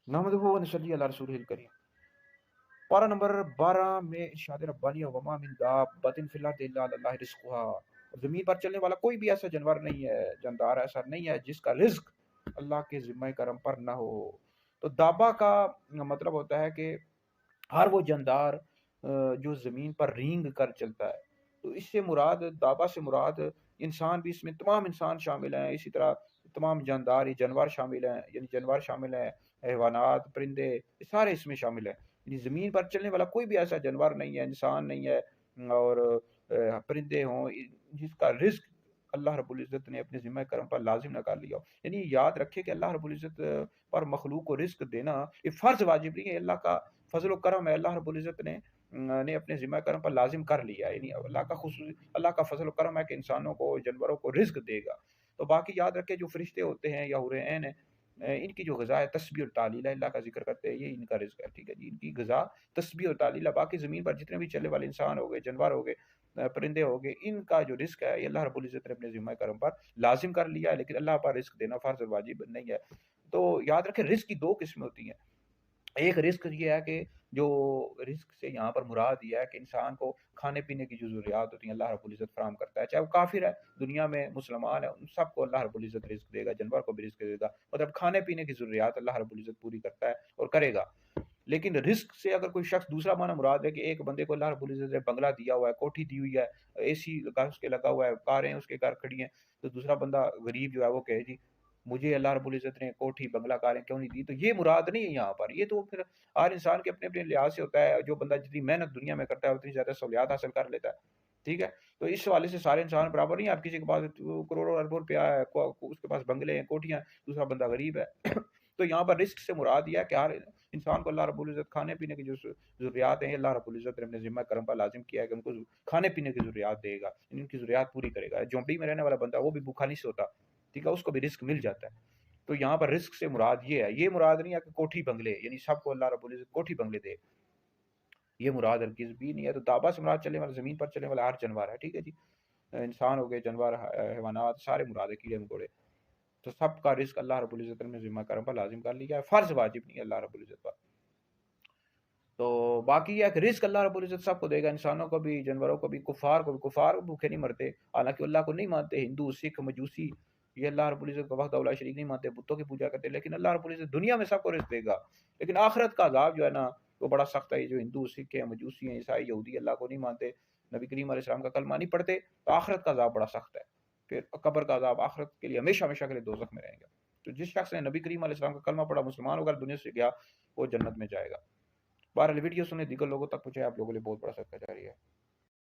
نحمدہ و نصلی علی رسولہ الکریم۔ پارہ نمبر 12 میں ارشاد ربانی وما من دابۃ فی الارض الا علی اللہ رزقها، زمین پر چلنے والا کوئی بھی ایسا جانور نہیں ہے، جاندار ایسا نہیں ہے جس کا رزق اللہ کے ذمہ کرم پر نہ ہو۔ تو دابہ کا مطلب ہوتا ہے کہ ہر وہ جاندار جو زمین پر رینگ کر چلتا ہے، تو اس سے مراد دابہ سے مراد انسان بھی، اس میں تمام انسان شامل ہیں، اسی طرح تمام جاندار جانور شامل ہیں، یعنی جانور شامل ہیں، حیوانات، پرندے، یہ سارے اس میں شامل ہیں۔ یعنی زمین پر چلنے والا کوئی بھی ایسا جانور نہیں ہے، انسان نہیں ہے، اور پرندے ہوں جس کا رزق اللہ رب العزت نے اپنے ذمہ کرم پر لازم نہ کر لیا ہو۔ یعنی یاد رکھے کہ اللہ رب العزت پر مخلوق کو رزق دینا یہ فرض واجب نہیں ہے، اللہ کا فضل و کرم ہے، اللہ رب العزت نے اپنے ذمہ کرم پر لازم کر لیا، یعنی اللہ کا فضل و کرم ہے کہ انسانوں کو، جانوروں کو رزق دے گا۔ تو باقی یاد رکھے جو فرشتے ہوتے ہیں یا حور عین ہیں، ان کی جو غذا ہے تسبیح اور تعلیل ہے، اللہ کا ذکر کرتے ہیں، یہ ان کا رزق ہے، ٹھیک ہے جی، ان کی غذا تسبیح اور تعلیل ہے۔ باقی زمین پر جتنے بھی چلنے والے انسان ہو گئے، جانور ہو گئے، پرندے ہو گئے، ان کا جو رزق ہے یہ اللہ رب العزت نے اپنے ذمہ کرم پر لازم کر لیا ہے، لیکن اللہ پر رزق دینا فرض اور واجب نہیں ہے۔ تو یاد رکھیں رزق کی دو قسمیں ہوتی ہیں۔ ایک رزق یہ ہے کہ جو رزق سے یہاں پر مراد یہ ہے کہ انسان کو کھانے پینے کی جو ضروریات ہوتی ہیں اللہ رب العزت فراہم کرتا ہے، چاہے وہ کافر ہے دنیا میں، مسلمان ہے، ان سب کو اللہ رب العزت رزق دے گا، جانور کو بھی رزق دے گا، مطلب کھانے پینے کی ضروریات اللہ رب العزت پوری کرتا ہے اور کرے گا۔ لیکن رزق سے اگر کوئی شخص دوسرا معنی مراد ہے کہ ایک بندے کو اللہ رب العزت نے بنگلہ دیا ہوا ہے، کوٹھی دی ہوئی ہے، اے سی اس کے لگا ہوا ہے، کاریں اس کے گھر کھڑی ہیں، تو دوسرا بندہ غریب جو ہے وہ کہے جی مجھے اللہ رب العزت نے کوٹھی بنگلہ کاریں کیوں نہیں دی، تو یہ مراد نہیں ہے یہاں پر۔ یہ تو پھر ہر انسان کے اپنے اپنے لحاظ سے ہوتا ہے، جو بندہ جتنی محنت دنیا میں کرتا ہے اتنی زیادہ سہولیات حاصل کر لیتا ہے، ٹھیک ہے۔ تو اس حوالے سے سارے انسان برابر نہیں ہے، آپ کسی کے پاس کروڑوں اربوں روپیہ ہے، اس کے پاس بنگلے ہیں، کوٹیاں، دوسرا بندہ غریب ہے تو یہاں پر رزق سے مراد یہ ہے کہ ہر انسان کو اللہ رب العزت کھانے پینے کی جو ضروریات ہیں اللہ رب العزت نے اپنے ذمہ کرم پر لازم کیا ہے کہ ان کو کھانے پینے کی ضروریات دے گا، ان کی ضروریات پوری کرے گا۔ جھونپڑی میں رہنے والا بندہ وہ بھی بھوکا نہیں سوتا، ٹھیک ہے، اس کو بھی رزق مل جاتا ہے۔ تو یہاں پر رزق سے مراد یہ ہے، یہ مراد نہیں ہے کہ کوٹھی بنگلے، یعنی سب کو اللہ رب العزت کوٹھی بنگلے دے، یہ مراد ہرگز بھی نہیں ہے۔ تو دابہ سے مراد چلنے والا، زمین پر چلنے والا ہر جانور ہے، ٹھیک ہے جی، انسان ہو گئے، جانور، حیوانات، سارے مراد ہے، کیڑے مکوڑے، تو سب کا رزق اللہ رب العزت نے ذمہ کرم پر لازم کر لیا ہے، فرض واجب نہیں ہے اللہ رب العزت پر۔ تو باقی یہ ہے کہ رزق اللہ رب العزت سب کو دے گا، انسانوں کو بھی، جانوروں کو بھی، کفار کو بھی۔ کفار بھوکے نہیں مرتے، حالانکہ اللہ کو نہیں مانتے، ہندو، سکھ، مجوسی، یہ اللہ رب العزت کو وحدہ لا شریک نہیں مانتے، بتوں کی پوجا کرتے، لیکن اللہ رب العزت دنیا میں سب کو رزق دے گا، لیکن آخرت کا عذاب جو ہے نا وہ بڑا سخت ہے۔ یہ جو ہندو، سکھ ہیں، مجوسی ہیں، عیسائی، یہودی اللہ کو نہیں مانتے، نبی کریم علیہ السلام کا کلمہ نہیں پڑھتے، تو آخرت کا عذاب بڑا سخت ہے، پھر قبر کا عذاب آخرت کے لیے ہمیشہ ہمیشہ کے لیے دوزخ میں رہیں گے۔ تو جس شخص نے نبی کریم علیہ السلام کا کلمہ پڑھا، مسلمان ہو کر دنیا سے گیا، وہ جنت میں جائے گا۔ بہرحال ویڈیو سنیں، دیگر لوگوں تک پہنچائے، آپ لوگوں کے لیے بہت بڑا صدقہ جاری ہے۔